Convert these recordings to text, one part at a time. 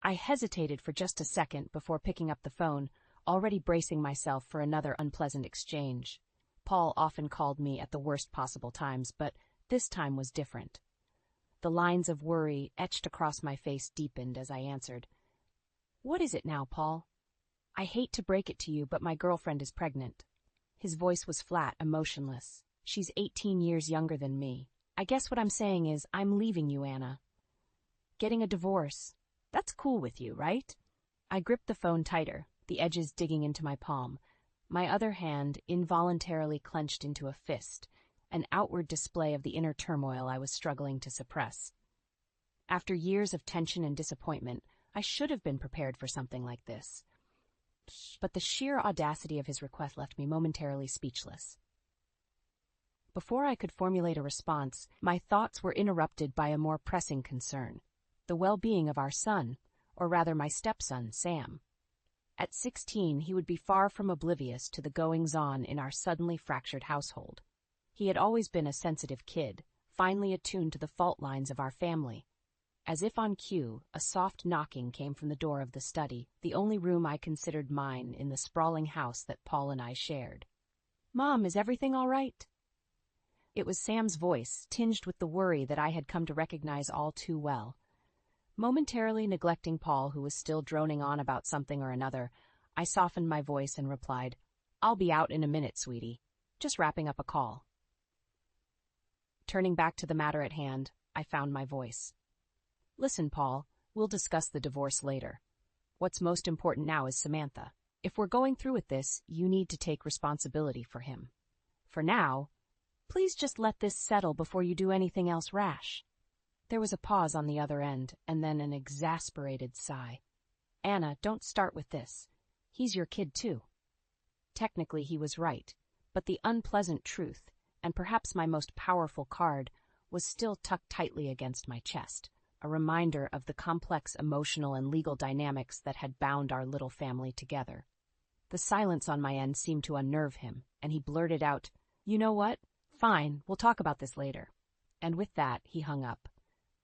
I hesitated for just a second before picking up the phone, already bracing myself for another unpleasant exchange. Paul often called me at the worst possible times, but this time was different. The lines of worry etched across my face deepened as I answered. "What is it now, Paul?" "I hate to break it to you, but my girlfriend is pregnant." His voice was flat, emotionless. "She's 18 years younger than me. I guess what I'm saying is, I'm leaving you, Anna. Getting a divorce. That's cool with you, right?" I gripped the phone tighter, the edges digging into my palm. My other hand involuntarily clenched into a fist, an outward display of the inner turmoil I was struggling to suppress. After years of tension and disappointment, I should have been prepared for something like this. But the sheer audacity of his request left me momentarily speechless. Before I could formulate a response, my thoughts were interrupted by a more pressing concern: the well-being of our son, or rather my stepson, Sam. At 16, he would be far from oblivious to the goings-on in our suddenly fractured household. He had always been a sensitive kid, finely attuned to the fault lines of our family. As if on cue, a soft knocking came from the door of the study, the only room I considered mine in the sprawling house that Paul and I shared. "Mom, is everything all right?" It was Sam's voice, tinged with the worry that I had come to recognize all too well. Momentarily neglecting Paul, who was still droning on about something or another, I softened my voice and replied, "I'll be out in a minute, sweetie. Just wrapping up a call." Turning back to the matter at hand, I found my voice. "Listen, Paul, we'll discuss the divorce later. What's most important now is Samantha. If we're going through with this, you need to take responsibility for him. For now, please just let this settle before you do anything else rash." There was a pause on the other end, and then an exasperated sigh. "Anna, don't start with this. He's your kid, too." Technically, he was right, but the unpleasant truth, and perhaps my most powerful card, was still tucked tightly against my chest, a reminder of the complex emotional and legal dynamics that had bound our little family together. The silence on my end seemed to unnerve him, and he blurted out, "You know what? Fine, we'll talk about this later." And with that, he hung up.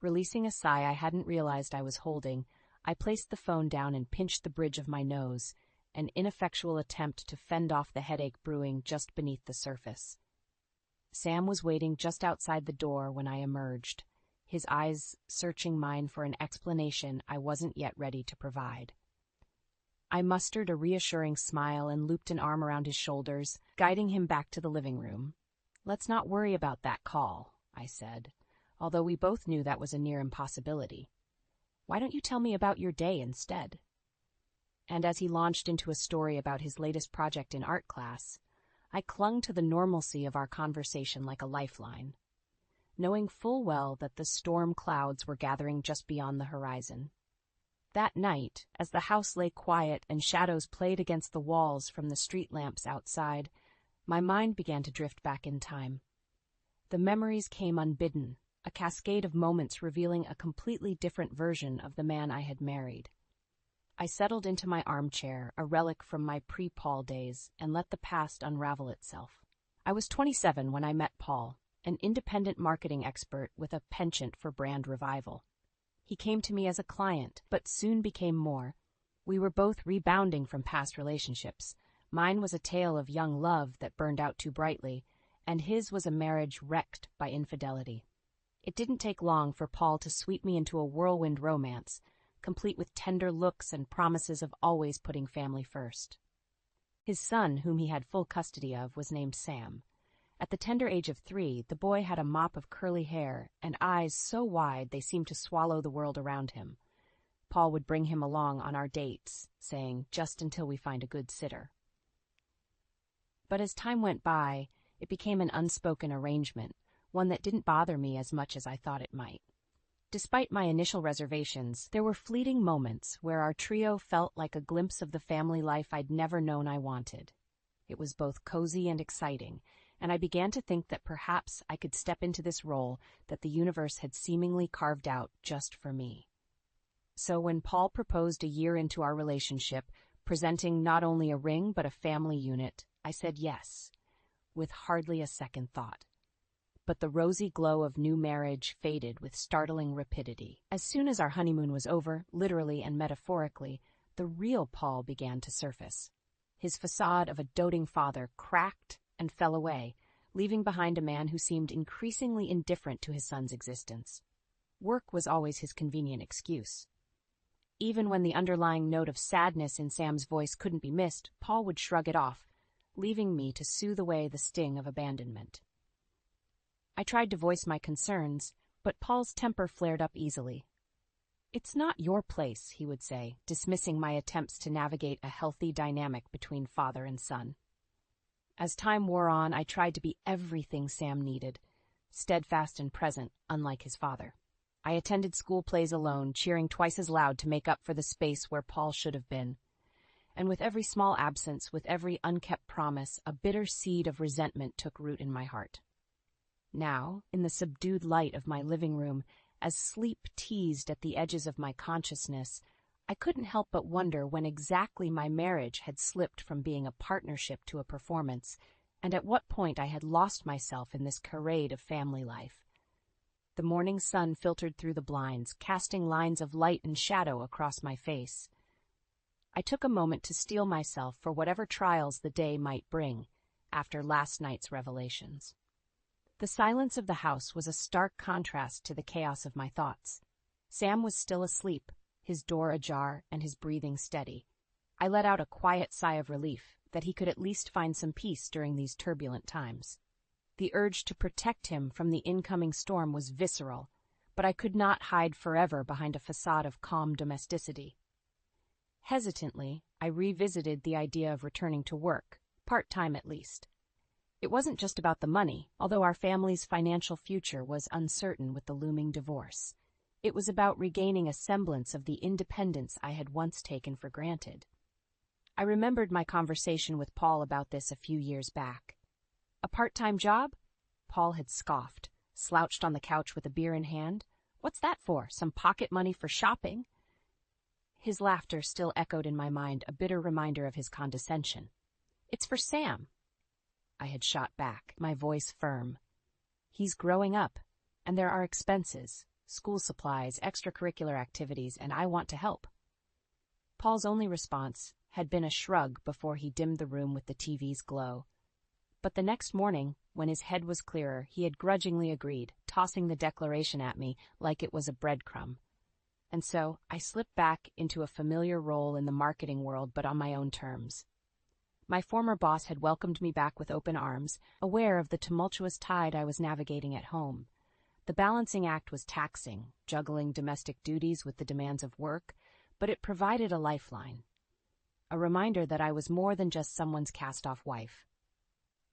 Releasing a sigh I hadn't realized I was holding, I placed the phone down and pinched the bridge of my nose, an ineffectual attempt to fend off the headache brewing just beneath the surface. Sam was waiting just outside the door when I emerged, his eyes searching mine for an explanation I wasn't yet ready to provide. I mustered a reassuring smile and looped an arm around his shoulders, guiding him back to the living room. "Let's not worry about that call," I said, although we both knew that was a near impossibility. "Why don't you tell me about your day instead?" And as he launched into a story about his latest project in art class, I clung to the normalcy of our conversation like a lifeline, knowing full well that the storm clouds were gathering just beyond the horizon. That night, as the house lay quiet and shadows played against the walls from the street lamps outside, my mind began to drift back in time. The memories came unbidden, a cascade of moments revealing a completely different version of the man I had married. I settled into my armchair, a relic from my pre-Paul days, and let the past unravel itself. I was 27 when I met Paul, an independent marketing expert with a penchant for brand revival. He came to me as a client, but soon became more. We were both rebounding from past relationships. Mine was a tale of young love that burned out too brightly, and his was a marriage wrecked by infidelity. It didn't take long for Paul to sweep me into a whirlwind romance, complete with tender looks and promises of always putting family first. His son, whom he had full custody of, was named Sam. At the tender age of 3, the boy had a mop of curly hair and eyes so wide they seemed to swallow the world around him. Paul would bring him along on our dates, saying, "Just until we find a good sitter." But as time went by, it became an unspoken arrangement, one that didn't bother me as much as I thought it might. Despite my initial reservations, there were fleeting moments where our trio felt like a glimpse of the family life I'd never known I wanted. It was both cozy and exciting, and I began to think that perhaps I could step into this role that the universe had seemingly carved out just for me. So when Paul proposed a year into our relationship, presenting not only a ring but a family unit, I said yes, with hardly a second thought. but the rosy glow of new marriage faded with startling rapidity. As soon as our honeymoon was over, literally and metaphorically, the real Paul began to surface. His facade of a doting father cracked and fell away, leaving behind a man who seemed increasingly indifferent to his son's existence. Work was always his convenient excuse. Even when the underlying note of sadness in Sam's voice couldn't be missed, Paul would shrug it off, leaving me to soothe away the sting of abandonment. I tried to voice my concerns, but Paul's temper flared up easily. "It's not your place," he would say, dismissing my attempts to navigate a healthy dynamic between father and son. As time wore on, I tried to be everything Sam needed, steadfast and present, unlike his father. I attended school plays alone, cheering twice as loud to make up for the space where Paul should have been. And with every small absence, with every unkept promise, a bitter seed of resentment took root in my heart. Now, in the subdued light of my living room, as sleep teased at the edges of my consciousness, I couldn't help but wonder when exactly my marriage had slipped from being a partnership to a performance, and at what point I had lost myself in this charade of family life. The morning sun filtered through the blinds, casting lines of light and shadow across my face. I took a moment to steel myself for whatever trials the day might bring, after last night's revelations. The silence of the house was a stark contrast to the chaos of my thoughts. Sam was still asleep, his door ajar and his breathing steady. I let out a quiet sigh of relief that he could at least find some peace during these turbulent times. The urge to protect him from the incoming storm was visceral, but I could not hide forever behind a facade of calm domesticity. Hesitantly, I revisited the idea of returning to work, part-time at least. It wasn't just about the money, although our family's financial future was uncertain with the looming divorce. It was about regaining a semblance of the independence I had once taken for granted. I remembered my conversation with Paul about this a few years back. "A part-time job?" Paul had scoffed, slouched on the couch with a beer in hand. "What's that for? Some pocket money for shopping?" His laughter still echoed in my mind, a bitter reminder of his condescension. "It's for Sam." I had shot back, my voice firm. "He's growing up, and there are expenses, school supplies, extracurricular activities, and I want to help." Paul's only response had been a shrug before he dimmed the room with the TV's glow. But the next morning, when his head was clearer, he had grudgingly agreed, tossing the declaration at me like it was a breadcrumb. And so I slipped back into a familiar role in the marketing world, but on my own terms. My former boss had welcomed me back with open arms, aware of the tumultuous tide I was navigating at home. The balancing act was taxing, juggling domestic duties with the demands of work, but it provided a lifeline. A reminder that I was more than just someone's cast-off wife.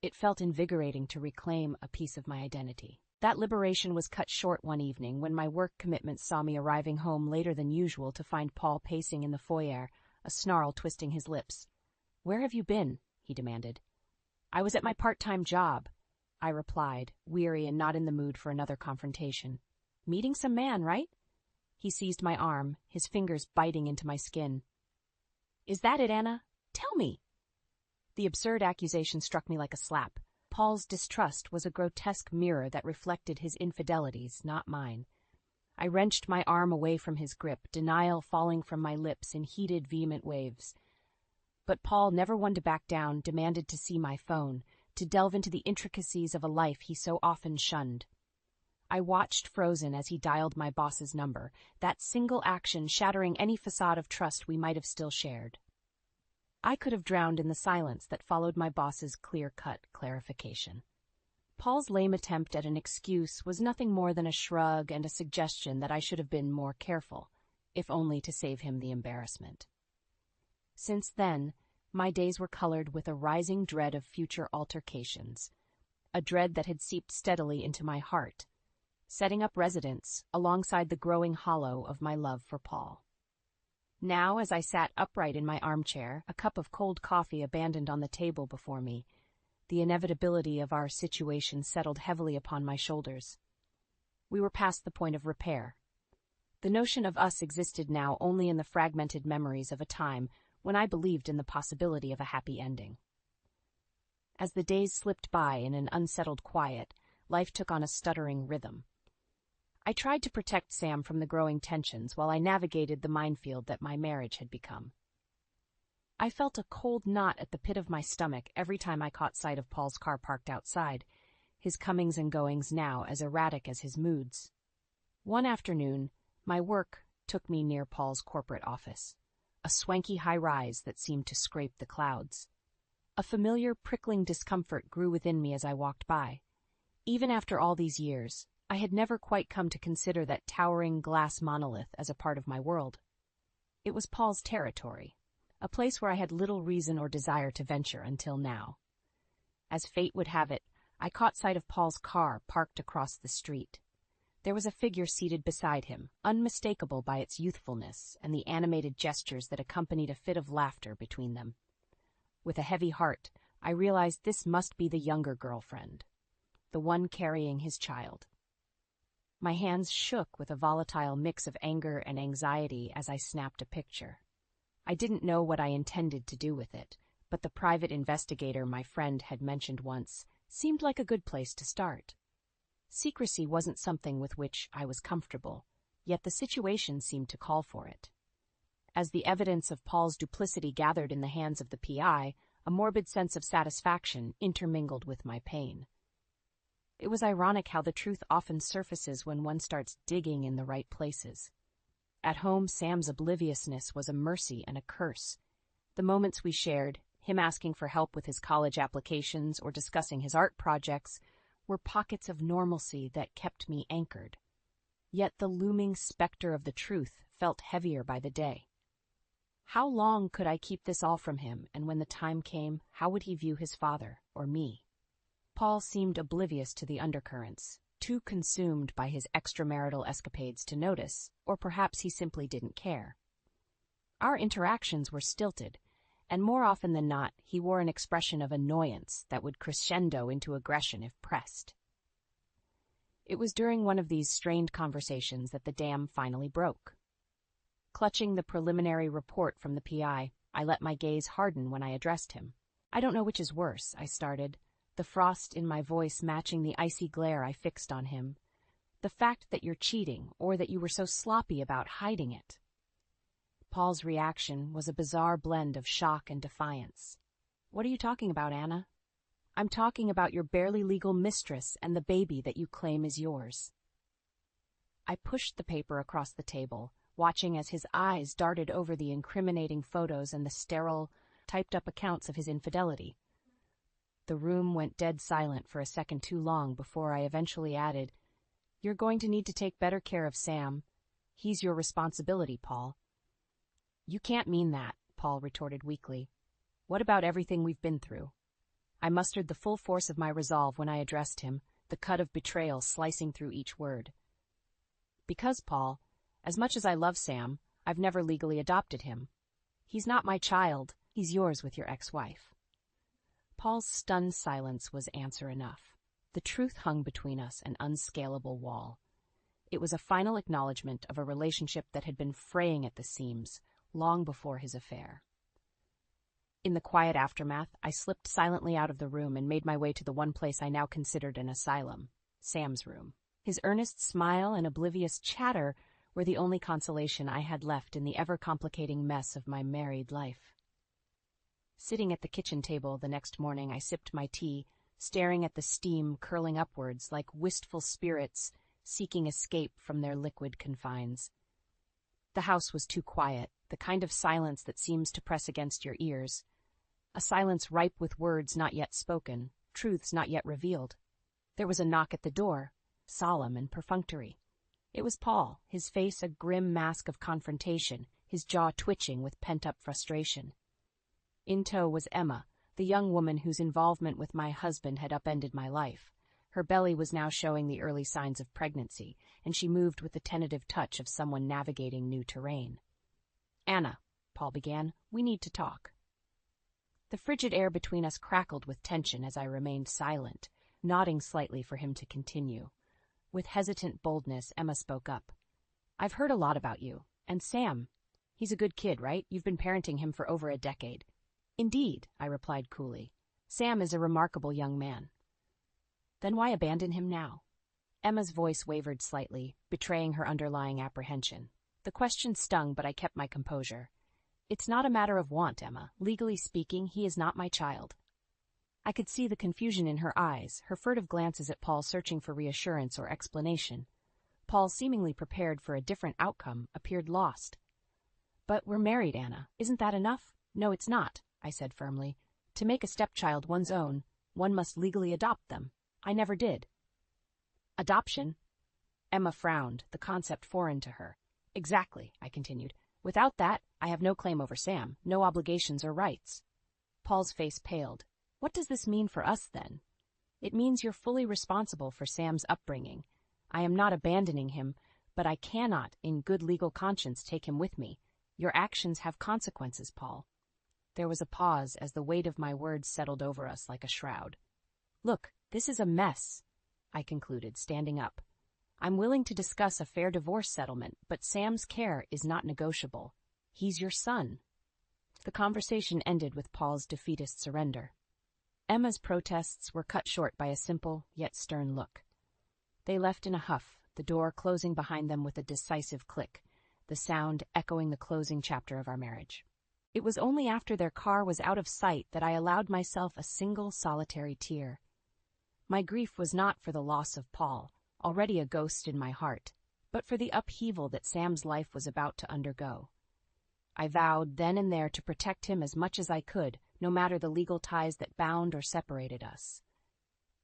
It felt invigorating to reclaim a piece of my identity. That liberation was cut short one evening when my work commitments saw me arriving home later than usual to find Paul pacing in the foyer, a snarl twisting his lips. "Where have you been?" he demanded. "I was at my part-time job," I replied, weary and not in the mood for another confrontation. "Meeting some man, right?" He seized my arm, his fingers biting into my skin. "Is that it, Anna? Tell me!" The absurd accusation struck me like a slap. Paul's distrust was a grotesque mirror that reflected his infidelities, not mine. I wrenched my arm away from his grip, denial falling from my lips in heated, vehement waves. But Paul, never one to back down, demanded to see my phone, to delve into the intricacies of a life he so often shunned. I watched frozen as he dialed my boss's number, that single action shattering any facade of trust we might have still shared. I could have drowned in the silence that followed my boss's clear-cut clarification. Paul's lame attempt at an excuse was nothing more than a shrug and a suggestion that I should have been more careful, if only to save him the embarrassment. Since then, my days were colored with a rising dread of future altercations, a dread that had seeped steadily into my heart, setting up residence alongside the growing hollow of my love for Paul. Now, as I sat upright in my armchair, a cup of cold coffee abandoned on the table before me, the inevitability of our situation settled heavily upon my shoulders. We were past the point of repair. The notion of us existed now only in the fragmented memories of a time when I believed in the possibility of a happy ending. As the days slipped by in an unsettled quiet, life took on a stuttering rhythm. I tried to protect Sam from the growing tensions while I navigated the minefield that my marriage had become. I felt a cold knot at the pit of my stomach every time I caught sight of Paul's car parked outside, his comings and goings now as erratic as his moods. One afternoon, my work took me near Paul's corporate office, a swanky high-rise that seemed to scrape the clouds. A familiar, prickling discomfort grew within me as I walked by. Even after all these years, I had never quite come to consider that towering glass monolith as a part of my world. It was Paul's territory, a place where I had little reason or desire to venture until now. As fate would have it, I caught sight of Paul's car parked across the street. There was a figure seated beside him, unmistakable by its youthfulness and the animated gestures that accompanied a fit of laughter between them. With a heavy heart, I realized this must be the younger girlfriend, the one carrying his child. My hands shook with a volatile mix of anger and anxiety as I snapped a picture. I didn't know what I intended to do with it, but the private investigator my friend had mentioned once seemed like a good place to start. Secrecy wasn't something with which I was comfortable, yet the situation seemed to call for it. As the evidence of Paul's duplicity gathered in the hands of the PI, a morbid sense of satisfaction intermingled with my pain. It was ironic how the truth often surfaces when one starts digging in the right places. At home, Sam's obliviousness was a mercy and a curse. The moments we shared, him asking for help with his college applications or discussing his art projects, were pockets of normalcy that kept me anchored. Yet the looming specter of the truth felt heavier by the day. How long could I keep this all from him, and when the time came, how would he view his father, or me? Paul seemed oblivious to the undercurrents, too consumed by his extramarital escapades to notice, or perhaps he simply didn't care. Our interactions were stilted, and more often than not, he wore an expression of annoyance that would crescendo into aggression if pressed. It was during one of these strained conversations that the dam finally broke. Clutching the preliminary report from the PI, I let my gaze harden when I addressed him. "I don't know which is worse," I started, the frost in my voice matching the icy glare I fixed on him. "The fact that you're cheating, or that you were so sloppy about hiding it." Paul's reaction was a bizarre blend of shock and defiance. "What are you talking about, Anna?" "I'm talking about your barely legal mistress and the baby that you claim is yours." I pushed the paper across the table, watching as his eyes darted over the incriminating photos and the sterile, typed-up accounts of his infidelity. The room went dead silent for a second too long before I eventually added, "You're going to need to take better care of Sam. He's your responsibility, Paul." "You can't mean that," Paul retorted weakly. "What about everything we've been through?" I mustered the full force of my resolve when I addressed him, the cut of betrayal slicing through each word. "Because, Paul, as much as I love Sam, I've never legally adopted him. He's not my child, he's yours with your ex-wife." Paul's stunned silence was answer enough. The truth hung between us, an unscalable wall. It was a final acknowledgement of a relationship that had been fraying at the seams long before his affair. In the quiet aftermath, I slipped silently out of the room and made my way to the one place I now considered an asylum, Sam's room. His earnest smile and oblivious chatter were the only consolation I had left in the ever-complicating mess of my married life. Sitting at the kitchen table the next morning, I sipped my tea, staring at the steam curling upwards like wistful spirits seeking escape from their liquid confines. The house was too quiet, the kind of silence that seems to press against your ears. A silence ripe with words not yet spoken, truths not yet revealed. There was a knock at the door, solemn and perfunctory. It was Paul, his face a grim mask of confrontation, his jaw twitching with pent-up frustration. In tow was Emma, the young woman whose involvement with my husband had upended my life. Her belly was now showing the early signs of pregnancy, and she moved with the tentative touch of someone navigating new terrain. "Anna," Paul began, "we need to talk." The frigid air between us crackled with tension as I remained silent, nodding slightly for him to continue. With hesitant boldness, Emma spoke up. "I've heard a lot about you. And Sam. He's a good kid, right? You've been parenting him for over a decade." "Indeed," I replied coolly. "Sam is a remarkable young man." Then why abandon him now? Emma's voice wavered slightly, betraying her underlying apprehension. The question stung, but I kept my composure. It's not a matter of want, Emma. Legally speaking, he is not my child. I could see the confusion in her eyes, her furtive glances at Paul searching for reassurance or explanation. Paul, seemingly prepared for a different outcome, appeared lost. But we're married, Anna. Isn't that enough? No, it's not, I said firmly. To make a stepchild one's own, one must legally adopt them. I never did. Adoption? Emma frowned, the concept foreign to her. Exactly, I continued. Without that, I have no claim over Sam, no obligations or rights. Paul's face paled. What does this mean for us, then? It means you're fully responsible for Sam's upbringing. I am not abandoning him, but I cannot, in good legal conscience, take him with me. Your actions have consequences, Paul. There was a pause as the weight of my words settled over us like a shroud. Look, this is a mess, I concluded, standing up. I'm willing to discuss a fair divorce settlement, but Sam's care is not negotiable. He's your son. The conversation ended with Paul's defeatist surrender. Emma's protests were cut short by a simple, yet stern look. They left in a huff, the door closing behind them with a decisive click, the sound echoing the closing chapter of our marriage. It was only after their car was out of sight that I allowed myself a single solitary tear. My grief was not for the loss of Paul, already a ghost in my heart, but for the upheaval that Sam's life was about to undergo. I vowed then and there to protect him as much as I could, no matter the legal ties that bound or separated us.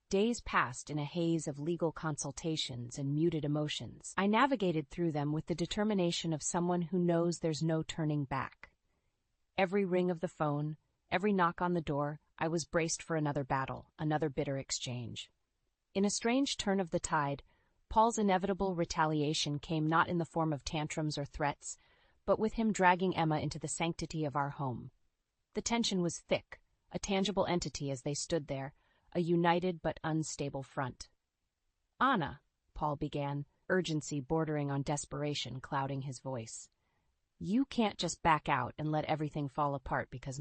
Days passed in a haze of legal consultations and muted emotions. I navigated through them with the determination of someone who knows there's no turning back. Every ring of the phone, every knock on the door, I was braced for another battle, another bitter exchange. In a strange turn of the tide, Paul's inevitable retaliation came not in the form of tantrums or threats, but with him dragging Emma into the sanctity of our home. The tension was thick, a tangible entity as they stood there, a united but unstable front. Anna, Paul began, urgency bordering on desperation clouding his voice. You can't just back out and let everything fall apart because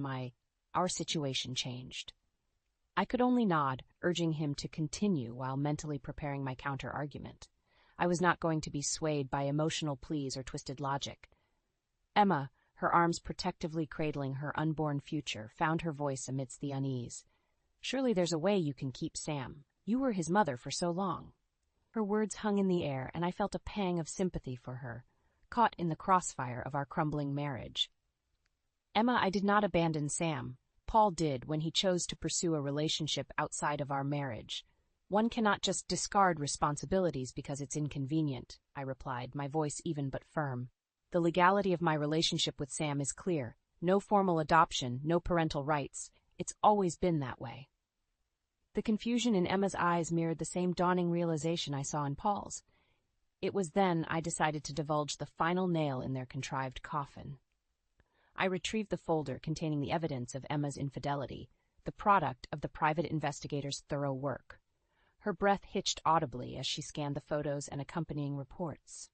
our situation changed. I could only nod, urging him to continue while mentally preparing my counter-argument. I was not going to be swayed by emotional pleas or twisted logic. Emma, her arms protectively cradling her unborn future, found her voice amidst the unease. Surely there's a way you can keep Sam. You were his mother for so long. Her words hung in the air, and I felt a pang of sympathy for her, caught in the crossfire of our crumbling marriage. Emma, I did not abandon Sam. Paul did when he chose to pursue a relationship outside of our marriage. One cannot just discard responsibilities because it's inconvenient, I replied, my voice even but firm. The legality of my relationship with Sam is clear. No formal adoption, no parental rights. It's always been that way. The confusion in Emma's eyes mirrored the same dawning realization I saw in Paul's. It was then I decided to divulge the final nail in their contrived coffin. I retrieved the folder containing the evidence of Emma's infidelity, the product of the private investigator's thorough work. Her breath hitched audibly as she scanned the photos and accompanying reports.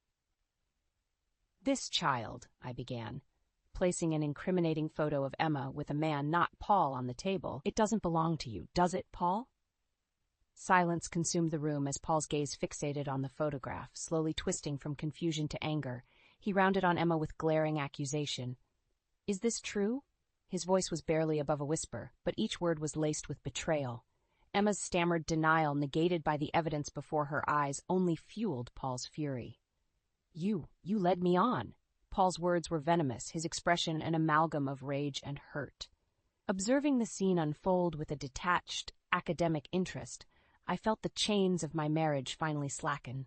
This child, I began, placing an incriminating photo of Emma with a man not Paul on the table. It doesn't belong to you, does it, Paul? Silence consumed the room as Paul's gaze fixated on the photograph, slowly twisting from confusion to anger. He rounded on Emma with glaring accusation. Is this true? His voice was barely above a whisper, but each word was laced with betrayal. Emma's stammered denial, negated by the evidence before her eyes, only fueled Paul's fury. You led me on. Paul's words were venomous, his expression an amalgam of rage and hurt. Observing the scene unfold with a detached, academic interest, I felt the chains of my marriage finally slacken.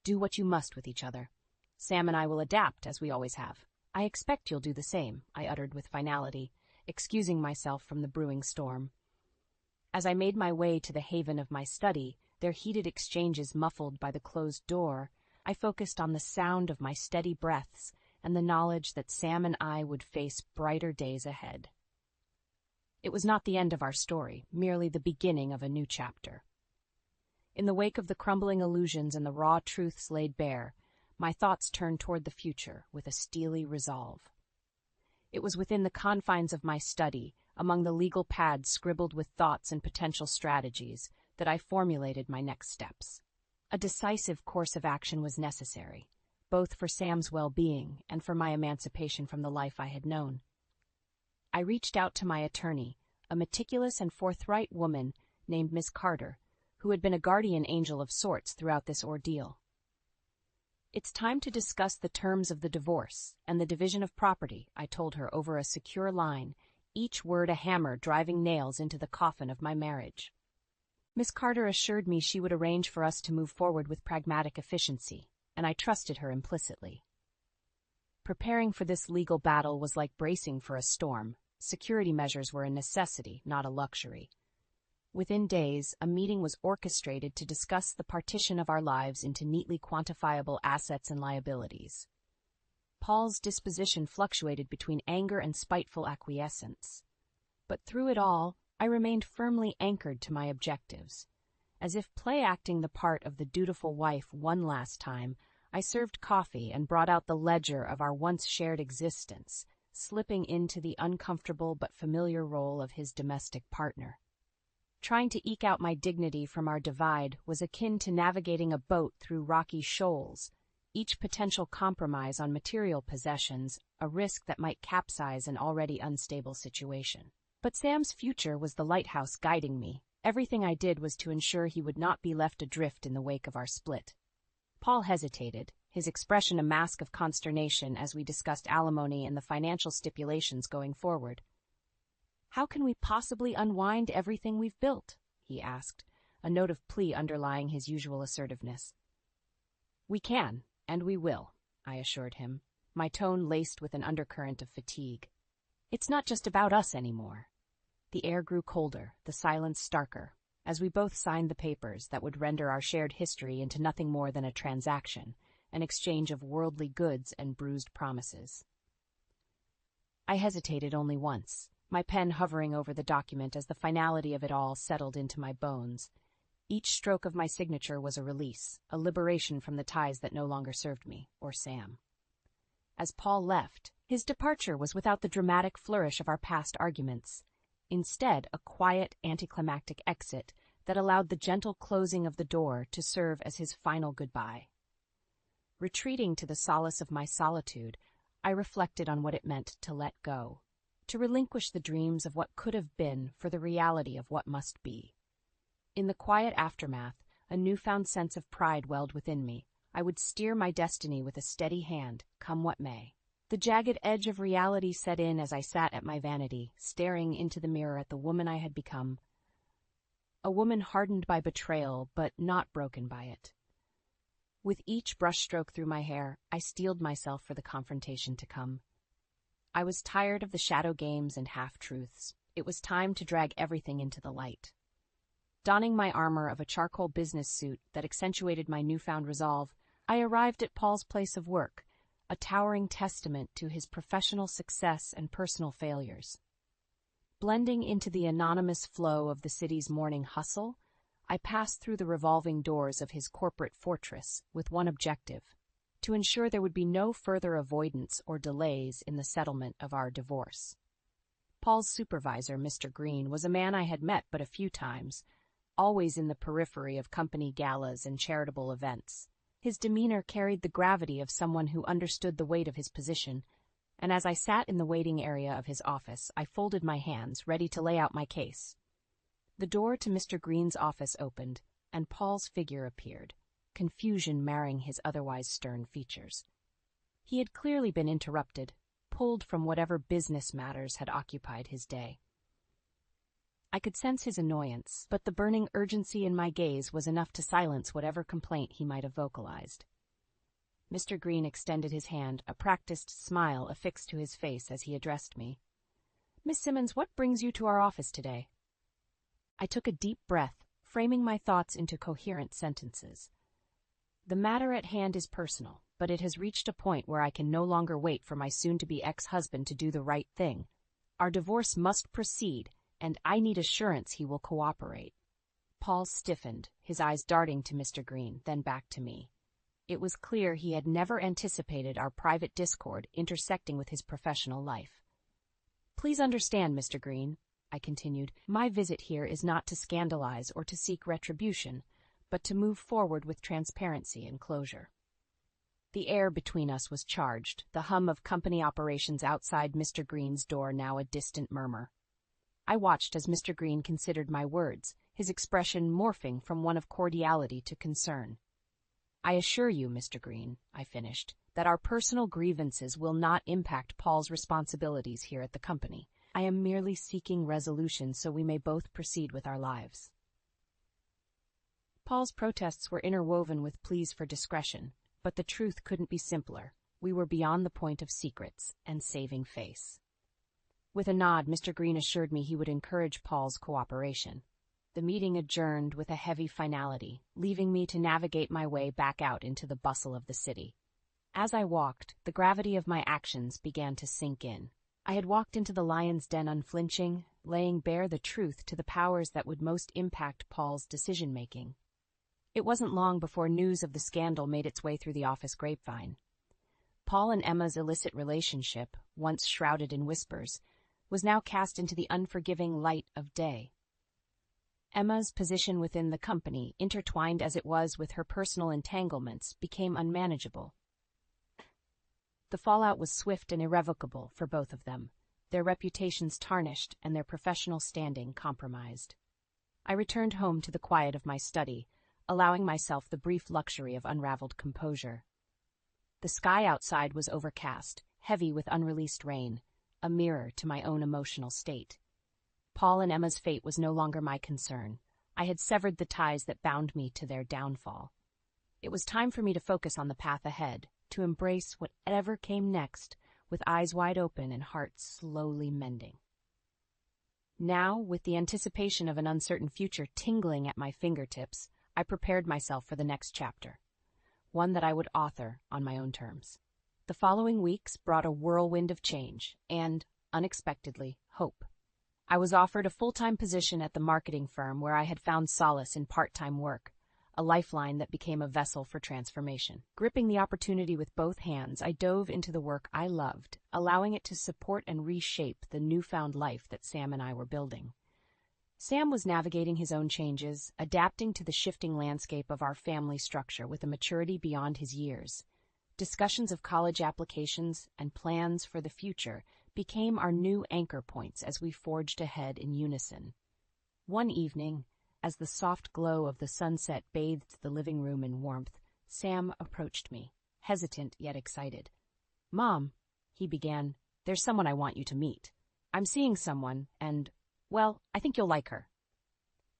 Do what you must with each other. Sam and I will adapt, as we always have. I expect you'll do the same, I uttered with finality, excusing myself from the brewing storm. As I made my way to the haven of my study, their heated exchanges muffled by the closed door, I focused on the sound of my steady breaths and the knowledge that Sam and I would face brighter days ahead. It was not the end of our story, merely the beginning of a new chapter. In the wake of the crumbling illusions and the raw truths laid bare, my thoughts turned toward the future with a steely resolve. It was within the confines of my study, among the legal pads scribbled with thoughts and potential strategies, that I formulated my next steps. A decisive course of action was necessary, both for Sam's well-being and for my emancipation from the life I had known. I reached out to my attorney, a meticulous and forthright woman named Miss Carter, who had been a guardian angel of sorts throughout this ordeal. "It's time to discuss the terms of the divorce and the division of property," I told her over a secure line, each word a hammer driving nails into the coffin of my marriage. Miss Carter assured me she would arrange for us to move forward with pragmatic efficiency, and I trusted her implicitly. Preparing for this legal battle was like bracing for a storm. Security measures were a necessity, not a luxury. Within days, a meeting was orchestrated to discuss the partition of our lives into neatly quantifiable assets and liabilities. Paul's disposition fluctuated between anger and spiteful acquiescence. But through it all, I remained firmly anchored to my objectives. As if play-acting the part of the dutiful wife one last time, I served coffee and brought out the ledger of our once shared existence, slipping into the uncomfortable but familiar role of his domestic partner. Trying to eke out my dignity from our divide was akin to navigating a boat through rocky shoals, each potential compromise on material possessions a risk that might capsize an already unstable situation. But Sam's future was the lighthouse guiding me. Everything I did was to ensure he would not be left adrift in the wake of our split. Paul hesitated, his expression a mask of consternation as we discussed alimony and the financial stipulations going forward. "How can we possibly unwind everything we've built?" he asked, a note of plea underlying his usual assertiveness. "We can, and we will," I assured him, my tone laced with an undercurrent of fatigue. "It's not just about us anymore." The air grew colder, the silence starker, as we both signed the papers that would render our shared history into nothing more than a transaction, an exchange of worldly goods and bruised promises. I hesitated only once, my pen hovering over the document as the finality of it all settled into my bones. Each stroke of my signature was a release, a liberation from the ties that no longer served me, or Sam. As Paul left, his departure was without the dramatic flourish of our past arguments. Instead, a quiet, anticlimactic exit that allowed the gentle closing of the door to serve as his final goodbye. Retreating to the solace of my solitude, I reflected on what it meant to let go, to relinquish the dreams of what could have been for the reality of what must be. In the quiet aftermath, a newfound sense of pride welled within me. I would steer my destiny with a steady hand, come what may. The jagged edge of reality set in as I sat at my vanity, staring into the mirror at the woman I had become. A woman hardened by betrayal, but not broken by it. With each brushstroke through my hair, I steeled myself for the confrontation to come. I was tired of the shadow games and half-truths. It was time to drag everything into the light. Donning my armor of a charcoal business suit that accentuated my newfound resolve, I arrived at Paul's place of work, a towering testament to his professional success and personal failures. Blending into the anonymous flow of the city's morning hustle, I passed through the revolving doors of his corporate fortress with one objective: to ensure there would be no further avoidance or delays in the settlement of our divorce. Paul's supervisor, Mr. Green, was a man I had met but a few times, always in the periphery of company galas and charitable events. His demeanor carried the gravity of someone who understood the weight of his position, and as I sat in the waiting area of his office, I folded my hands, ready to lay out my case. The door to Mr. Green's office opened, and Paul's figure appeared, confusion marring his otherwise stern features. He had clearly been interrupted, pulled from whatever business matters had occupied his day. I could sense his annoyance, but the burning urgency in my gaze was enough to silence whatever complaint he might have vocalized. Mr. Green extended his hand, a practiced smile affixed to his face as he addressed me. "Miss Simmons, what brings you to our office today?" I took a deep breath, framing my thoughts into coherent sentences. The matter at hand is personal, but it has reached a point where I can no longer wait for my soon-to-be ex-husband to do the right thing. Our divorce must proceed, and I need assurance he will cooperate. Paul stiffened, his eyes darting to Mr. Green, then back to me. It was clear he had never anticipated our private discord intersecting with his professional life. "Please understand, Mr. Green, I continued. "My visit here is not to scandalize or to seek retribution, but to move forward with transparency and closure." The air between us was charged, the hum of company operations outside Mr. Green's door now a distant murmur. I watched as Mr. Green considered my words, his expression morphing from one of cordiality to concern. "I assure you, Mr. Green," I finished, "that our personal grievances will not impact Paul's responsibilities here at the company. I am merely seeking resolution so we may both proceed with our lives." Paul's protests were interwoven with pleas for discretion, but the truth couldn't be simpler. We were beyond the point of secrets and saving face. With a nod, Mr. Green assured me he would encourage Paul's cooperation. The meeting adjourned with a heavy finality, leaving me to navigate my way back out into the bustle of the city. As I walked, the gravity of my actions began to sink in. I had walked into the lion's den unflinching, laying bare the truth to the powers that would most impact Paul's decision-making. It wasn't long before news of the scandal made its way through the office grapevine. Paul and Emma's illicit relationship, once shrouded in whispers, was now cast into the unforgiving light of day. Emma's position within the company, intertwined as it was with her personal entanglements, became unmanageable. The fallout was swift and irrevocable for both of them, their reputations tarnished and their professional standing compromised. I returned home to the quiet of my study, allowing myself the brief luxury of unraveled composure. The sky outside was overcast, heavy with unreleased rain, a mirror to my own emotional state. Paul and Emma's fate was no longer my concern. I had severed the ties that bound me to their downfall. It was time for me to focus on the path ahead, to embrace whatever came next, with eyes wide open and heart slowly mending. Now, with the anticipation of an uncertain future tingling at my fingertips, I prepared myself for the next chapter, one that I would author on my own terms. The following weeks brought a whirlwind of change and, unexpectedly, hope. I was offered a full-time position at the marketing firm where I had found solace in part-time work, a lifeline that became a vessel for transformation. Gripping the opportunity with both hands, I dove into the work I loved, allowing it to support and reshape the newfound life that Sam and I were building. Sam was navigating his own changes, adapting to the shifting landscape of our family structure with a maturity beyond his years. Discussions of college applications and plans for the future became our new anchor points as we forged ahead in unison. One evening, as the soft glow of the sunset bathed the living room in warmth, Sam approached me, hesitant yet excited. "Mom," he began, "there's someone I want you to meet. I'm seeing someone, and, well, I think you'll like her."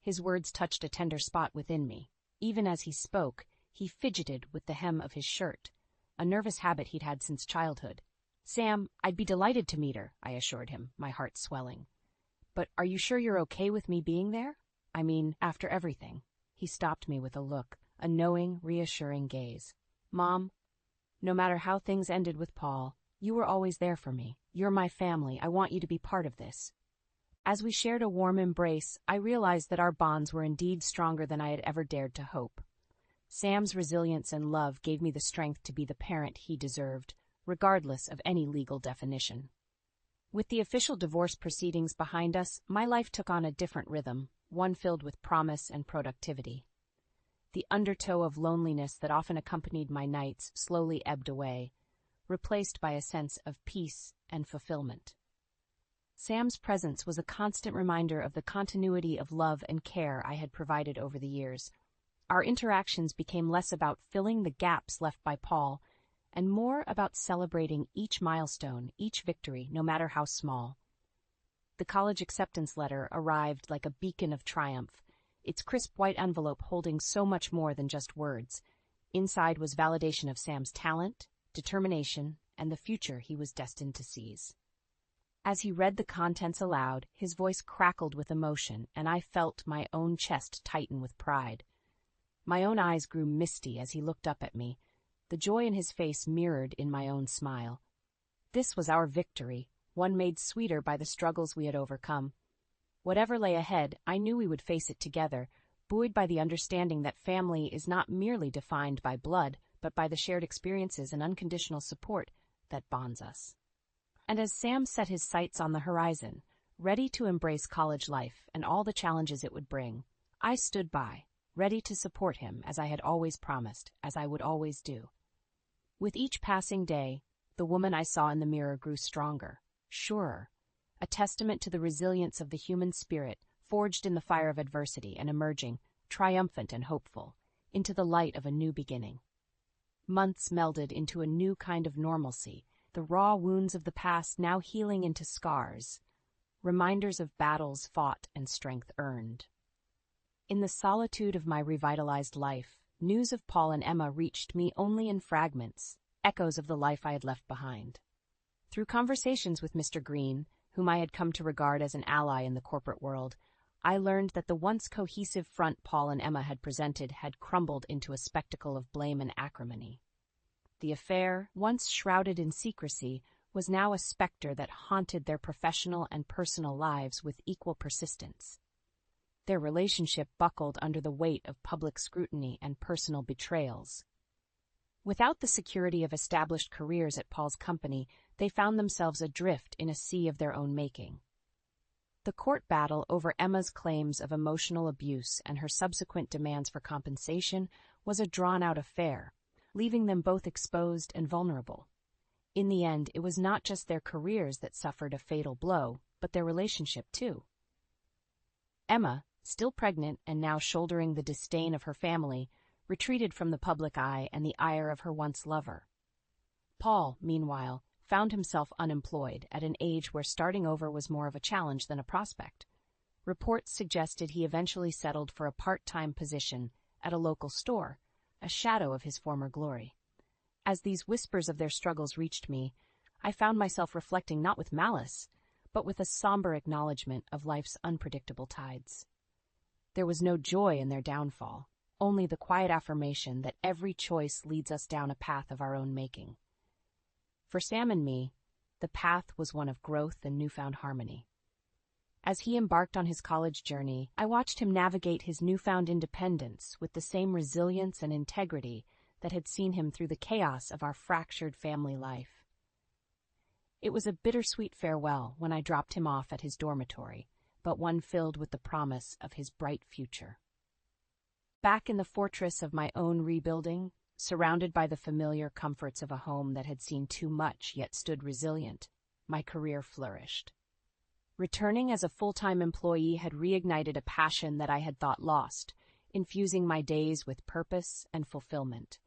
His words touched a tender spot within me. Even as he spoke, he fidgeted with the hem of his shirt, a nervous habit he'd had since childhood. "Sam, I'd be delighted to meet her," I assured him, my heart swelling. "But are you sure you're okay with me being there? I mean, after everything." He stopped me with a look, a knowing, reassuring gaze. "Mom, no matter how things ended with Paul, you were always there for me. You're my family. I want you to be part of this." As we shared a warm embrace, I realized that our bonds were indeed stronger than I had ever dared to hope. Sam's resilience and love gave me the strength to be the parent he deserved, regardless of any legal definition. With the official divorce proceedings behind us, my life took on a different rhythm, one filled with promise and productivity. The undertow of loneliness that often accompanied my nights slowly ebbed away, replaced by a sense of peace and fulfillment. Sam's presence was a constant reminder of the continuity of love and care I had provided over the years. Our interactions became less about filling the gaps left by Paul and more about celebrating each milestone, each victory, no matter how small. The college acceptance letter arrived like a beacon of triumph, its crisp white envelope holding so much more than just words. Inside was validation of Sam's talent, determination, and the future he was destined to seize. As he read the contents aloud, his voice crackled with emotion, and I felt my own chest tighten with pride. My own eyes grew misty as he looked up at me, the joy in his face mirrored in my own smile. This was our victory, one made sweeter by the struggles we had overcome. Whatever lay ahead, I knew we would face it together, buoyed by the understanding that family is not merely defined by blood, but by the shared experiences and unconditional support that bonds us. And as Sam set his sights on the horizon, ready to embrace college life and all the challenges it would bring. I stood by, ready to support him as I had always promised, as I would always do. With each passing day, the woman I saw in the mirror grew stronger, surer, a testament to the resilience of the human spirit forged in the fire of adversity and emerging, triumphant and hopeful, into the light of a new beginning. Months melded into a new kind of normalcy, the raw wounds of the past now healing into scars, reminders of battles fought and strength earned. In the solitude of my revitalized life, news of Paul and Emma reached me only in fragments, echoes of the life I had left behind. Through conversations with Mr. Green, whom I had come to regard as an ally in the corporate world, I learned that the once cohesive front Paul and Emma had presented had crumbled into a spectacle of blame and acrimony. The affair, once shrouded in secrecy, was now a specter that haunted their professional and personal lives with equal persistence. Their relationship buckled under the weight of public scrutiny and personal betrayals. Without the security of established careers at Paul's company, they found themselves adrift in a sea of their own making. The court battle over Emma's claims of emotional abuse and her subsequent demands for compensation was a drawn-out affair, leaving them both exposed and vulnerable. In the end, it was not just their careers that suffered a fatal blow, but their relationship too. Emma, still pregnant and now shouldering the disdain of her family, retreated from the public eye and the ire of her once lover. Paul, meanwhile, found himself unemployed at an age where starting over was more of a challenge than a prospect. Reports suggested he eventually settled for a part-time position at a local store, a shadow of his former glory. As these whispers of their struggles reached me, I found myself reflecting not with malice, but with a somber acknowledgement of life's unpredictable tides. There was no joy in their downfall, only the quiet affirmation that every choice leads us down a path of our own making. For Sam and me, the path was one of growth and newfound harmony. As he embarked on his college journey, I watched him navigate his newfound independence with the same resilience and integrity that had seen him through the chaos of our fractured family life. It was a bittersweet farewell when I dropped him off at his dormitory, but one filled with the promise of his bright future. Back in the fortress of my own rebuilding, surrounded by the familiar comforts of a home that had seen too much yet stood resilient, my career flourished. Returning as a full-time employee had reignited a passion that I had thought lost, infusing my days with purpose and fulfillment.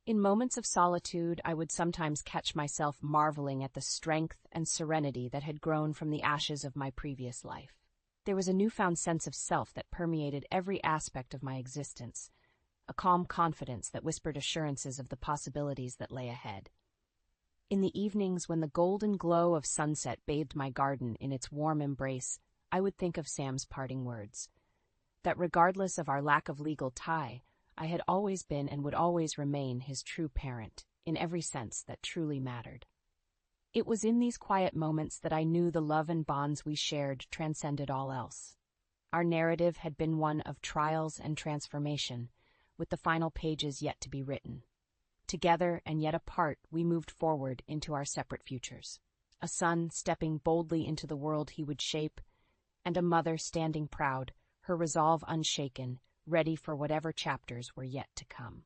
In moments of solitude, I would sometimes catch myself marveling at the strength and serenity that had grown from the ashes of my previous life. There was a newfound sense of self that permeated every aspect of my existence, a calm confidence that whispered assurances of the possibilities that lay ahead. In the evenings when the golden glow of sunset bathed my garden in its warm embrace, I would think of Sam's parting words, that regardless of our lack of legal tie, I had always been and would always remain his true parent, in every sense that truly mattered. It was in these quiet moments that I knew the love and bonds we shared transcended all else. Our narrative had been one of trials and transformation, with the final pages yet to be written. Together and yet apart, we moved forward into our separate futures. A son stepping boldly into the world he would shape, and a mother standing proud, her resolve unshaken, ready for whatever chapters were yet to come.